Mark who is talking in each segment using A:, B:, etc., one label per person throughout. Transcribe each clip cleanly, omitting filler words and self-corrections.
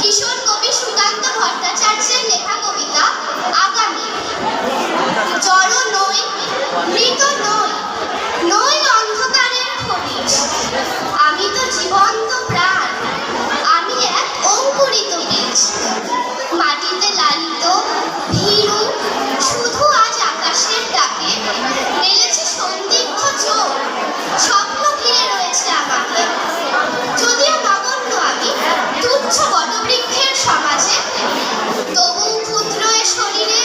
A: কিশোর কবি সুকান্ত ভট্টাচার্যের লেখা কবিতা আগামী। জড় নই, মৃত নই, নই অন্ধকারের খনিজ। আমি তো জীবন্ত প্রাণ, আমি এক অঙ্কুরিত বীজ। মাটিতে লালিত ভীরু, শুধু আজ আকাশের ডাকে মেলেছে সন্দিগ্ধ চোখ। স্বপ্ন ঘিরে রয়েছে আমাকে, যদিও নগণ্য আমি, তুচ্ছ বটবৃক্ষের সমাজে। তবু ক্ষুদ্র এ শরীরে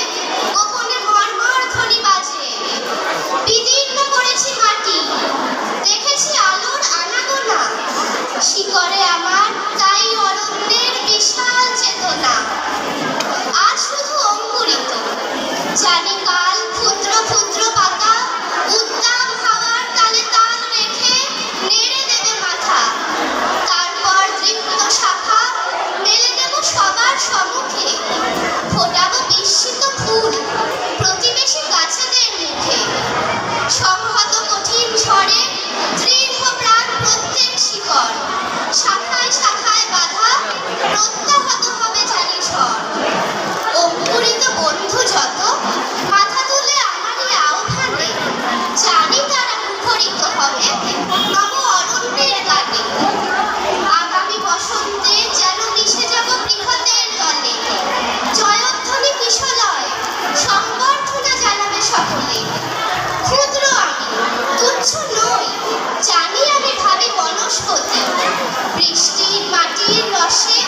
A: গোপনে মর্মর ধ্বনি বাজে। বিদীর্ণ করেছি মাটি, দেখেছি আলোর আনাগোনা। শিকড়ে আমার তাই অরণ্যের বিশাল চেতনা। আজ শুধু অঙ্কুরিত, জানি কাল ক্ষুদ্র ক্ষুদ্র পাতা উত্তাপ হাওয়ার তালে তাল রেখে নেড়ে দেবে মাথা। তারপর তৃপ্ত শাখা মেলে দেব সবার সম্মুখে। ফোটাবো বিস্মিত ফুল প্রতিবেশী গাছেদের মুখে। সংহত কঠিন ঝড়ে দৃঢ় প্রাণ প্রত্যেক শিকড়। শাখায় শাখায় বাধা প্রত্যাহত হবে জানি ঝড়। অঙ্কুরিত বন্ধু যত মাথা তুলে আমারই আহ্বানে, জানি তারা মুখরিত হবে নব অরণ্যের গানে। আগামী বসন্তে যেন মিশে যাব বৃহতের দলে। জয়ধ্বনি কিশলয় সংবর্ধনা জানাবে সকলে। ক্ষুদ্র আমি, তুচ্ছ নই, জানি আমি ভাবি বনস্পতি। বৃষ্টির মাটির রসে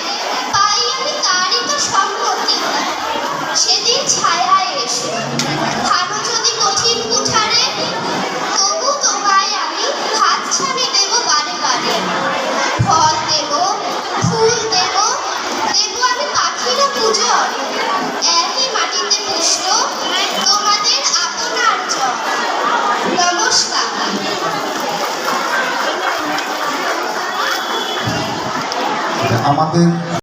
A: পাই আমি তারই তো সম্মতি। সেদিন ছায়ায় এসে ভালো যদি কঠিন কুঠারে, তবু তোমায় আমি হাত ছানি দেব বারে বারে। ফল দেব, ফুল দেব, দেব আমি পাখিরও পূজন। একই মাটিতে পুষ্ট তোমাদের আপনার জন। নমস্কার।
B: আমাদের